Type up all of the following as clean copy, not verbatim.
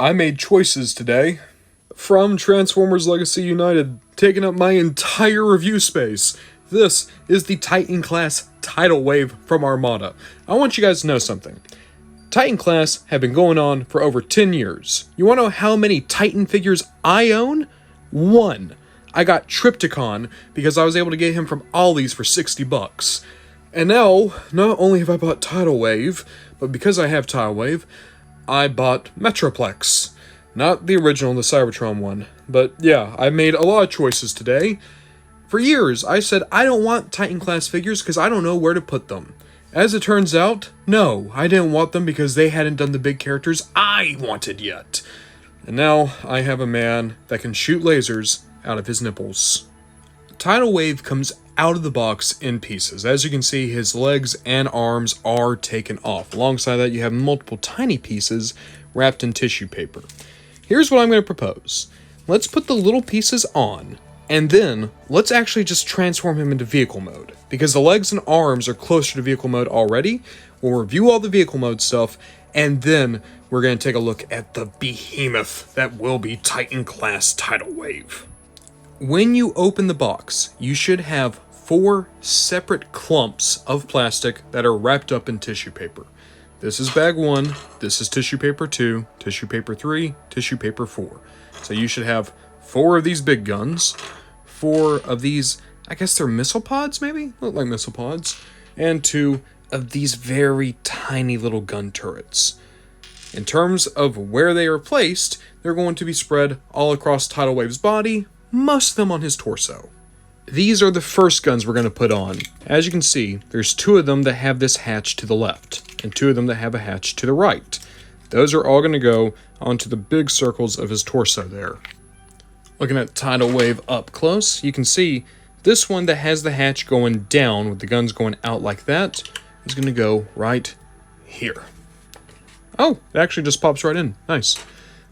I made choices today. From Transformers Legacy United, taking up my entire review space. This is the Titan class Tidal Wave from Armada. I want you guys to know something. Titan class have been going on for over 10 years. You want to know how many Titan figures I own? 1. I got Tripticon because I was able to get him from Ollie's for 60 bucks. And now, not only have I bought Tidal Wave, but because I have Tidal Wave, I bought Metroplex. Not the original, the Cybertron one. But yeah, I made a lot of choices today. For years, I said I don't want Titan class figures because I don't know where to put them. As it turns out, no, I didn't want them because they hadn't done the big characters I wanted yet. And now I have a man that can shoot lasers out of his nipples. Tidal Wave comes out of the box in pieces. As you can see, his legs and arms are taken off. Alongside that, you have multiple tiny pieces wrapped in tissue paper. Here's what I'm going to propose. Let's put the little pieces on, and then let's actually just transform him into vehicle mode. Because the legs and arms are closer to vehicle mode already. We'll review all the vehicle mode stuff, and then we're going to take a look at the behemoth that will be Titan class Tidal Wave. When you open the box, you should have 4 separate clumps of plastic that are wrapped up in tissue paper. This is bag 1, this is tissue paper 2, tissue paper 3, tissue paper 4. So you should have 4 of these big guns, 4 of these, I guess they're missile pods maybe? Look like missile pods. And 2 of these very tiny little gun turrets. In terms of where they are placed, they're going to be spread all across Tidal Wave's body, most of them on his torso. These are the first guns we're going to put on. As you can see, there's 2 of them that have this hatch to the left, and 2 of them that have a hatch to the right. Those are all going to go onto the big circles of his torso there. Looking at Tidal Wave up close, you can see this one that has the hatch going down with the guns going out like that is going to go right here. Oh, it actually just pops right in. Nice.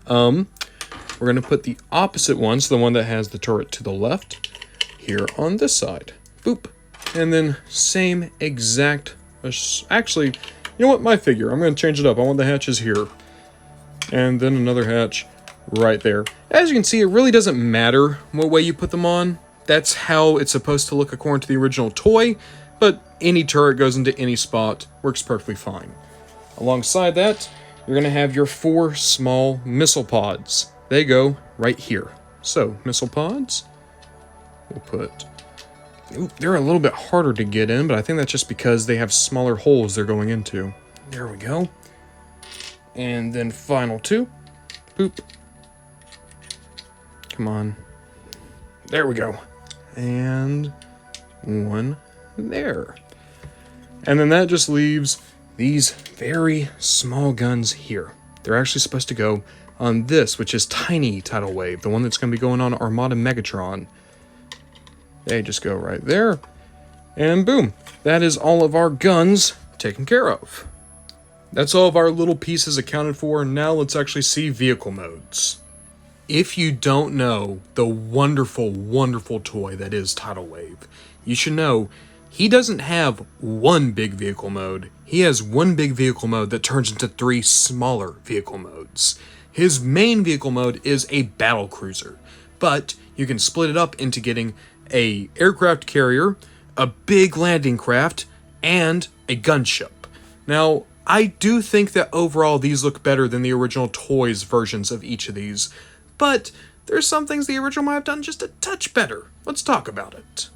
We're going to put the opposite one, so the one that has the turret to the left, here on this side. Boop. And then same exact... Actually, you know what? My figure. I'm going to change it up. I want the hatches here. And then another hatch right there. As you can see, it really doesn't matter what way you put them on. That's how it's supposed to look according to the original toy. But any turret goes into any spot. Works perfectly fine. Alongside that, you're going to have your 4 small missile pods. They go right here. So, missile pods. We'll put... Ooh, they're a little bit harder to get in, but I think that's just because they have smaller holes they're going into. There we go. And then final 2. Boop. Come on. There we go. And 1 there. And then that just leaves these very small guns here. They're actually supposed to go on this, which is tiny Tidal Wave, the one that's going to be going on Armada Megatron. They just go right there, and boom. That is all of our guns taken care of. That's all of our little pieces accounted for. Now let's actually see vehicle modes. If you don't know the wonderful, wonderful toy that is Tidal Wave, you should know he doesn't have one big vehicle mode. He has one big vehicle mode that turns into 3 smaller vehicle modes. His main vehicle mode is a battle cruiser, but you can split it up into getting a aircraft carrier, a big landing craft, and a gunship. Now, I do think that overall these look better than the original toys versions of each of these, but there's some things the original might have done just a touch better. Let's talk about it.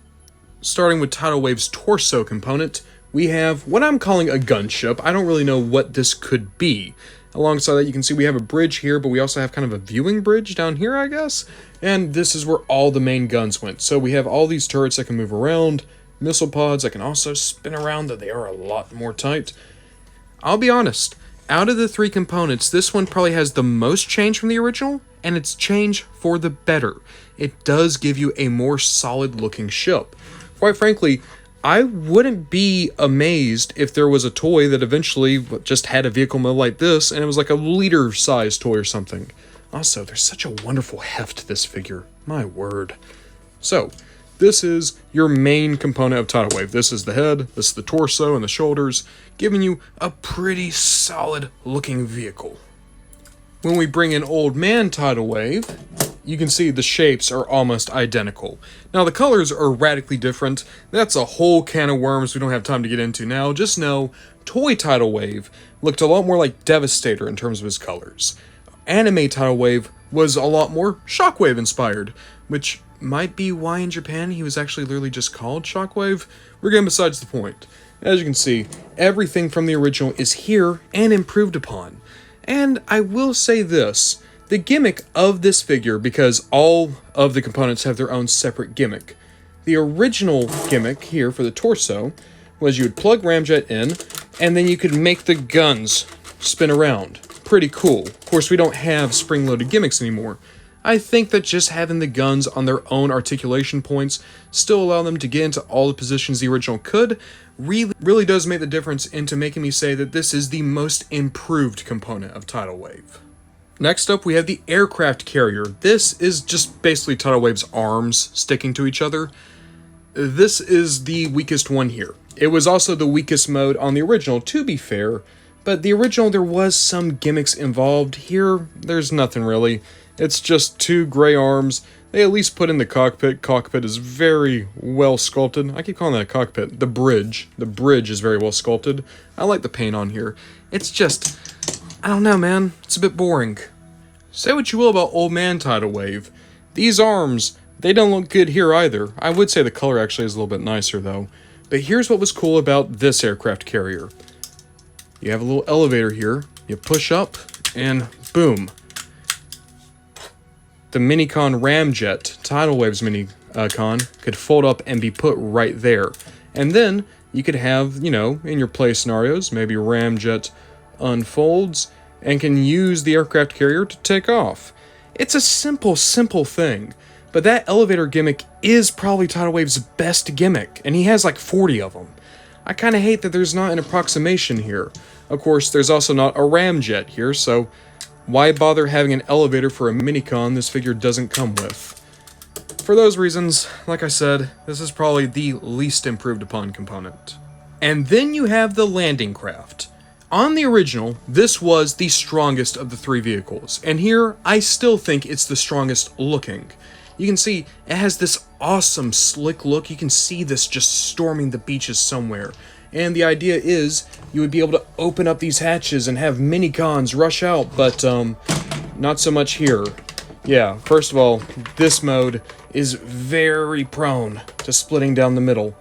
Starting with Tidal Wave's torso component, we have what I'm calling a gunship. I don't really know what this could be. Alongside that, you can see we have a bridge here, but we also have kind of a viewing bridge down here, I guess. And this is where all the main guns went. So we have all these turrets that can move around, missile pods that can also spin around, though they are a lot more tight. I'll be honest, out of the 3 components, this one probably has the most change from the original, and it's change for the better. It does give you a more solid looking ship. Quite frankly, I wouldn't be amazed if there was a toy that eventually just had a vehicle mode like this, and it was like a liter-sized toy or something. Also, there's such a wonderful heft to this figure. My word. So, this is your main component of Tidal Wave. This is the head, this is the torso and the shoulders, giving you a pretty solid looking vehicle. When we bring in Old Man Tidal Wave, you can see the shapes are almost identical. Now the colors are radically different. That's a whole can of worms we don't have time to get into now. Just know, Toy Tidal Wave looked a lot more like Devastator in terms of his colors. Anime Tidal Wave was a lot more Shockwave inspired, which might be why in Japan he was actually literally just called Shockwave. We're getting besides the point. As you can see, everything from the original is here and improved upon. And I will say this, the gimmick of this figure, because all of the components have their own separate gimmick. The original gimmick here for the torso was you would plug Ramjet in, and then you could make the guns spin around. Pretty cool. Of course, we don't have spring-loaded gimmicks anymore. I think that just having the guns on their own articulation points still allow them to get into all the positions the original could, really does make the difference into making me say that this is the most improved component of Tidal Wave. Next up, we have the aircraft carrier. This is just basically Tidal Wave's arms sticking to each other. This is the weakest one here. It was also the weakest mode on the original, to be fair, but the original there was some gimmicks involved. Here, there's nothing really. It's just two gray arms. They at least put in the cockpit. Cockpit is very well sculpted. I keep calling that a cockpit. The bridge. The bridge is very well sculpted. I like the paint on here. It's just, I don't know, man. It's a bit boring. Say what you will about Old Man Tidal Wave. These arms, they don't look good here either. I would say the color actually is a little bit nicer though. But here's what was cool about this aircraft carrier. You have a little elevator here. You push up and boom. The Minicon Ramjet, Tidal Wave's Minicon, could fold up and be put right there. And then you could have, you know, in your play scenarios, maybe Ramjet unfolds and can use the aircraft carrier to take off. It's a simple thing. But that elevator gimmick is probably Tidal Wave's best gimmick, and he has like 40 of them. I kind of hate that there's not an approximation here. Of course, there's also not a Ramjet here, so why bother having an elevator for a Minicon this figure doesn't come with? For those reasons, like I said, this is probably the least improved upon component. And then you have the landing craft. On the original, this was the strongest of the three vehicles, and here I still think it's the strongest looking. You can see it has this awesome slick look. You can see this just storming the beaches somewhere. And the idea is you would be able to open up these hatches and have Minicons rush out, but not so much here. Yeah, first of all, this mode is very prone to splitting down the middle.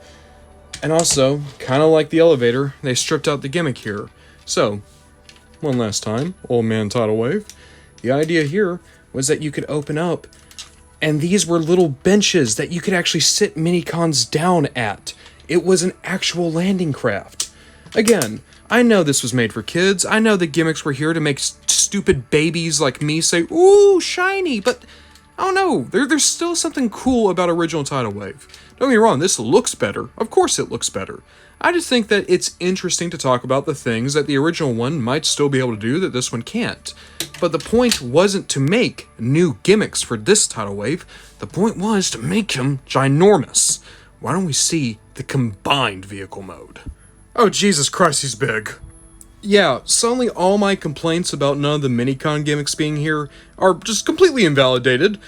And also, kind of like the elevator, they stripped out the gimmick here. So, one last time, Old Man Tidal Wave. The idea here was that you could open up, and these were little benches that you could actually sit Minicons down at. It was an actual landing craft. Again, I know this was made for kids. I know the gimmicks were here to make stupid babies like me say, ooh, shiny, but I don't know. There's still something cool about original Tidal Wave. Don't get me wrong, this looks better. Of course it looks better. I just think that it's interesting to talk about the things that the original one might still be able to do that this one can't. But the point wasn't to make new gimmicks for this Tidal Wave. The point was to make him ginormous. Why don't we see the combined vehicle mode? Oh, Jesus Christ, he's big. Yeah, suddenly all my complaints about none of the Minicon gimmicks being here are just completely invalidated.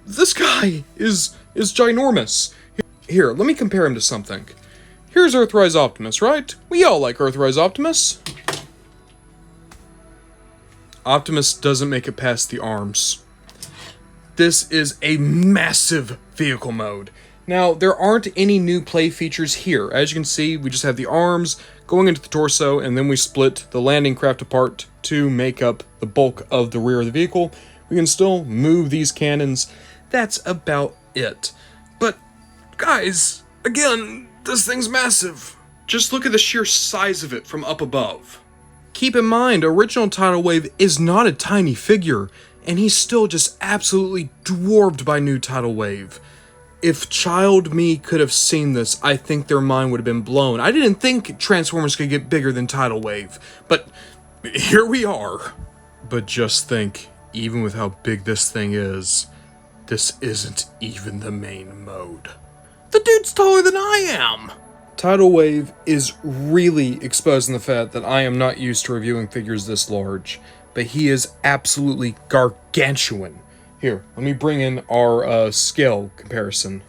This guy is ginormous. Here, let me compare him to something. Here's Earthrise Optimus, right? We all like Earthrise Optimus. Optimus doesn't make it past the arms. This is a massive vehicle mode. Now, there aren't any new play features here. As you can see, we just have the arms going into the torso, and then we split the landing craft apart to make up the bulk of the rear of the vehicle. We can still move these cannons. That's about it. But, guys, again, this thing's massive. Just look at the sheer size of it from up above. Keep in mind, original Tidal Wave is not a tiny figure, and he's still just absolutely dwarfed by new Tidal Wave. If child me could have seen this, I think their mind would have been blown. I didn't think Transformers could get bigger than Tidal Wave, but here we are. But just think, even with how big this thing is, this isn't even the main mode. The dude's taller than I am! Tidal Wave is really exposing the fact that I am not used to reviewing figures this large. but he is absolutely gargantuan. Here, let me bring in our scale comparison.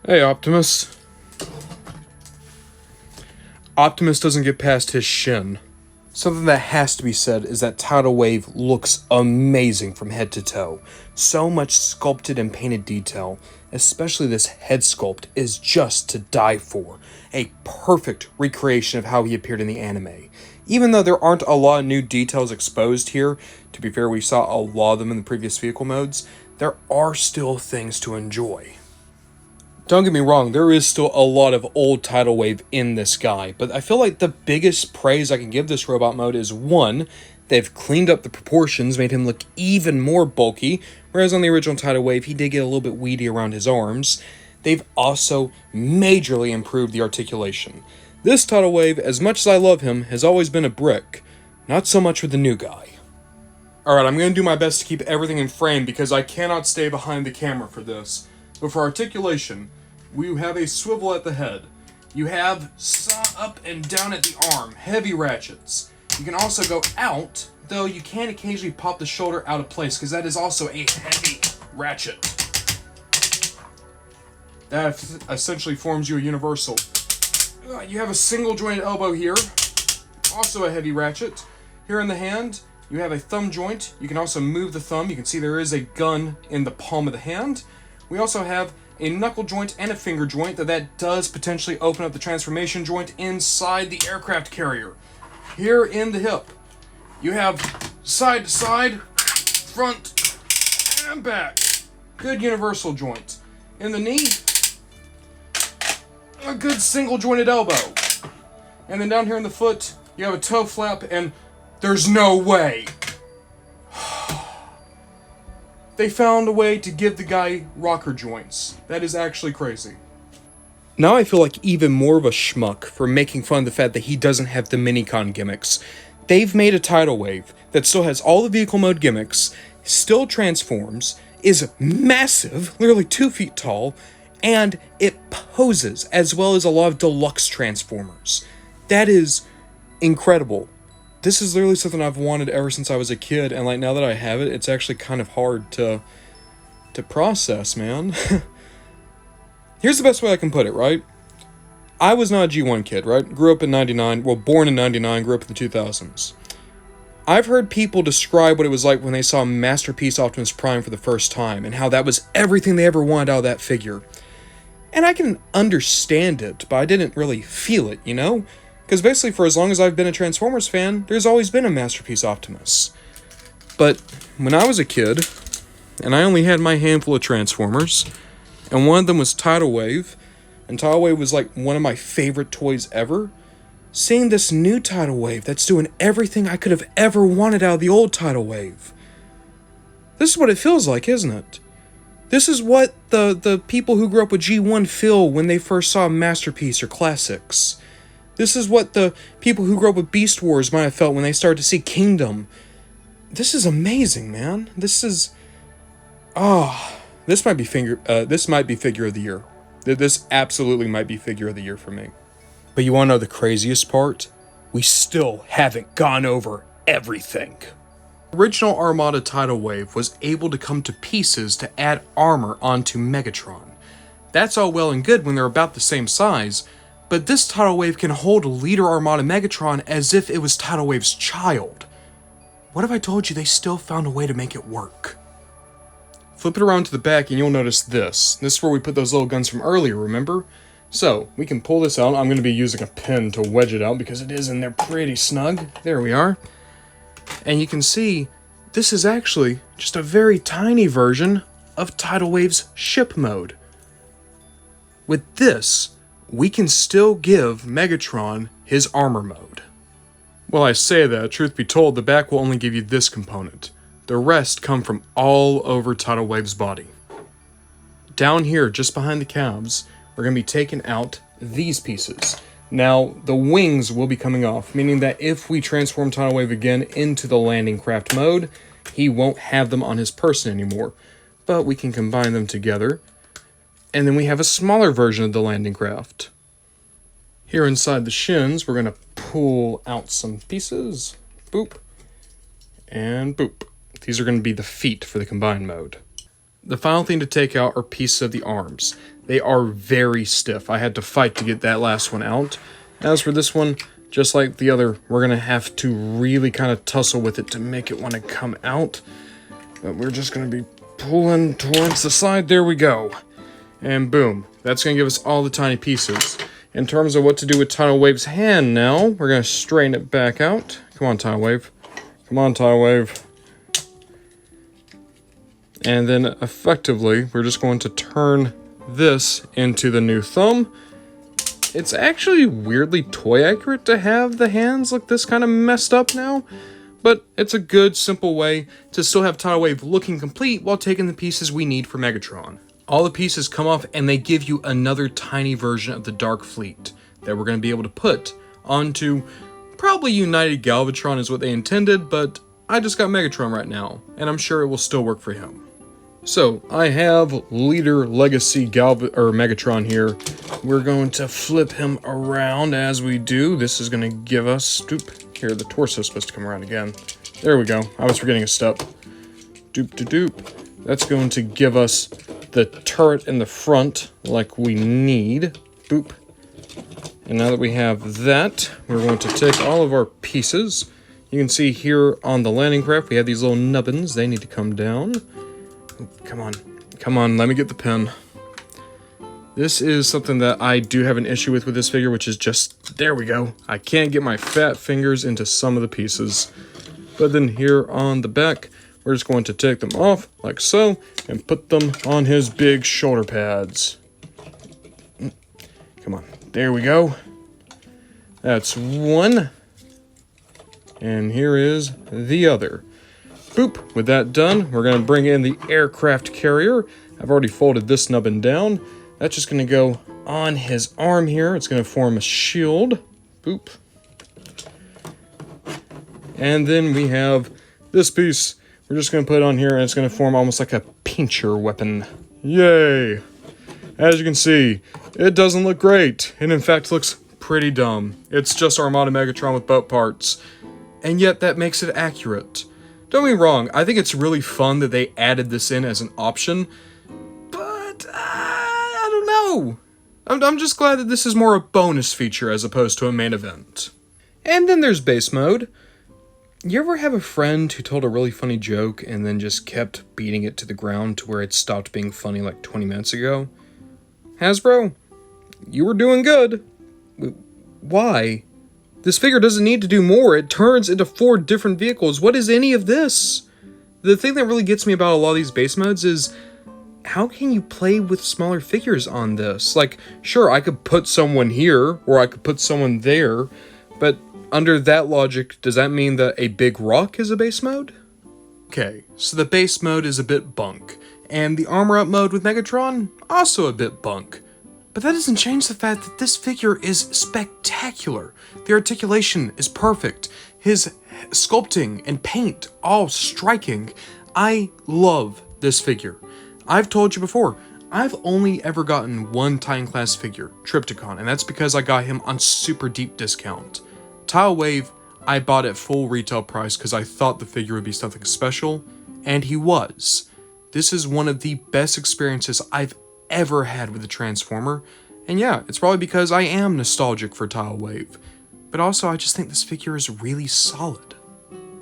Hey, Optimus. Optimus doesn't get past his shin. Something that has to be said is that Tidal Wave looks amazing from head to toe. So much sculpted and painted detail, especially this head sculpt, is just to die for. A perfect recreation of how he appeared in the anime. Even though there aren't a lot of new details exposed here, to be fair, we saw a lot of them in the previous vehicle modes, there are still things to enjoy. Don't get me wrong, there is still a lot of old Tidal Wave in this guy, but I feel like the biggest praise I can give this robot mode is, one, they've cleaned up the proportions, made him look even more bulky, whereas on the original Tidal Wave, he did get a little bit weedy around his arms. They've also majorly improved the articulation. This Tidal Wave, as much as I love him, has always been a brick. Not so much with the new guy. Alright, I'm going to do my best to keep everything in frame because I cannot stay behind the camera for this. But for articulation, we have a swivel at the head. You have saw up and down at the arm, heavy ratchets. You can also go out, though you can occasionally pop the shoulder out of place because that is also a heavy ratchet. That essentially forms you a universal. You have a single jointed elbow here, also a heavy ratchet. Here in the hand, you have a thumb joint. You can also move the thumb. You can see there is a gun in the palm of the hand. We also have a knuckle joint and a finger joint, that does potentially open up the transformation joint inside the aircraft carrier. Here in the hip, you have side to side, front, and back. Good universal joint. In the knee, a good single jointed elbow. And then down here in the foot, you have a toe flap, and there's no way. They found a way to give the guy rocker joints. That is actually crazy. Now I feel like even more of a schmuck for making fun of the fact that he doesn't have the minicon gimmicks. They've made a Tidal Wave that still has all the vehicle mode gimmicks, still transforms, is massive, literally 2 feet tall, and it poses as well as a lot of deluxe transformers. That is incredible. This is literally something I've wanted ever since I was a kid, and like now that I have it, it's actually kind of hard to process, man. Here's the best way I can put it, right? I was not a G1 kid, right? Grew up in 99, well, born in 99, grew up in the 2000s. I've heard people describe what it was like when they saw Masterpiece Optimus Prime for the first time, and how that was everything they ever wanted out of that figure. And I can understand it, but I didn't really feel it, you know? Because basically, for as long as I've been a Transformers fan, there's always been a Masterpiece Optimus. But when I was a kid, and I only had my handful of Transformers, and one of them was Tidal Wave, and Tidal Wave was like one of my favorite toys ever, seeing this new Tidal Wave that's doing everything I could have ever wanted out of the old Tidal Wave. This is what it feels like, isn't it? This is what the people who grew up with G1 feel when they first saw Masterpiece or Classics. This is what the people who grew up with Beast Wars might have felt when they started to see Kingdom. This is amazing, man. This is... This might be figure of the year. This absolutely might be figure of the year for me. But you want to know the craziest part? We still haven't gone over everything. Original Armada Tidal Wave was able to come to pieces to add armor onto Megatron. That's all well and good when they're about the same size, but this Tidal Wave can hold Leader Armada Megatron as if it was Tidal Wave's child. What if I told you they still found a way to make it work? Flip it around to the back and you'll notice this. This is where we put those little guns from earlier, remember? So, we can pull this out. I'm going to be using a pin to wedge it out because it is in there pretty snug. There we are. And you can see, this is actually just a very tiny version of Tidal Wave's ship mode. With this, we can still give Megatron his armor mode. Well, I say that, truth be told, the back will only give you this component. The rest come from all over Tidal Wave's body. Down here, just behind the calves, we're going to be taking out these pieces. Now, the wings will be coming off, meaning that if we transform Tidal Wave again into the landing craft mode, he won't have them on his person anymore. But we can combine them together, and then we have a smaller version of the landing craft. Here inside the shins, we're going to pull out some pieces. Boop. And boop. These are going to be the feet for the combined mode. The final thing to take out are pieces of the arms. They are very stiff. I had to fight to get that last one out. As for this one, just like the other, we're going to have to really kind of tussle with it to make it want to come out. But we're just going to be pulling towards the side. There we go. And boom. That's going to give us all the tiny pieces. In terms of what to do with Tidal Wave's hand now, we're going to straighten it back out. Come on, Tidal Wave. Come on, Tidal Wave. And then effectively, we're just going to turn this into the new thumb. It's actually weirdly toy accurate to have the hands look this kind of messed up now, but it's a good, simple way to still have Tidal Wave looking complete while taking the pieces we need for Megatron. All the pieces come off and they give you another tiny version of the Dark Fleet that we're going to be able to put onto probably United Galvatron is what they intended, but I just got Megatron right now, and I'm sure it will still work for him. So, I have Leader Legacy Megatron here. We're going to flip him around as we do. This is going to give us... Here, the torso is supposed to come around again. There we go. I was forgetting a step. Doop. That's going to give us the turret in the front like we need. Boop. And now that we have that, we're going to take all of our pieces. You can see here on the landing craft, we have these little nubbins. They need to come down. Come on, let me get the pen. This is something that I do have an issue with this figure, which is just, there we go. I can't get my fat fingers into some of the pieces. But then here on the back, we're just going to take them off, like so, and put them on his big shoulder pads. Come on, there we go. That's one. And here is the other. Boop. With that done, we're going to bring in the aircraft carrier. I've already folded this nubbin down. That's just going to go on his arm here. It's going to form a shield. Boop. And then we have this piece. We're just going to put it on here, and it's going to form almost like a pincher weapon. Yay! As you can see, it doesn't look great. It in fact looks pretty dumb. It's just Armada Megatron with boat parts. And yet that makes it accurate. Don't get me wrong, I think it's really fun that they added this in as an option, but I don't know. I'm just glad that this is more a bonus feature as opposed to a main event. And then there's base mode. You ever have a friend who told a really funny joke and then just kept beating it to the ground to where it stopped being funny like 20 minutes ago? Hasbro, you were doing good. Why? This figure doesn't need to do more. It turns into 4 different vehicles. What is any of this? The thing that really gets me about a lot of these base modes is, how can you play with smaller figures on this? Like, sure, I could put someone here, or I could put someone there, but under that logic, does that mean that a big rock is a base mode? Okay, so the base mode is a bit bunk, and the armor up mode with Megatron, also a bit bunk. But that doesn't change the fact that this figure is spectacular. The articulation is perfect. His sculpting and paint, all striking. I love this figure. I've told you before, I've only ever gotten one Titan class figure, Triptychon, and that's because I got him on super deep discount. Tidal Wave, I bought at full retail price because I thought the figure would be something special, and he was. This is one of the best experiences I've ever had with a Transformer, and yeah, it's probably because I am nostalgic for Tidal Wave, but also I just think this figure is really solid.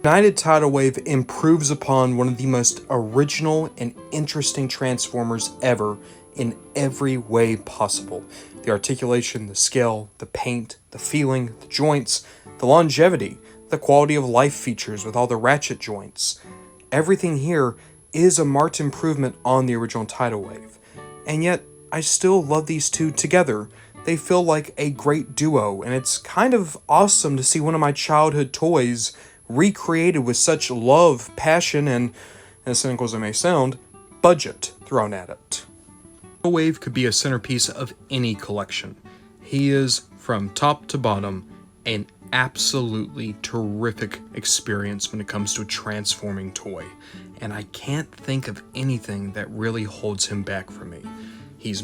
United Tidal Wave improves upon one of the most original and interesting Transformers ever in every way possible. The articulation, the scale, the paint, the feeling, the joints, the longevity, the quality of life features with all the ratchet joints. Everything here is a marked improvement on the original Tidal Wave. And yet, I still love these two together. They feel like a great duo, and it's kind of awesome to see one of my childhood toys recreated with such love, passion, and, as cynical as it may sound, budget thrown at it. Tidal Wave could be a centerpiece of any collection. He is, from top to bottom, an absolutely terrific experience when it comes to a transforming toy, and I can't think of anything that really holds him back from me. He's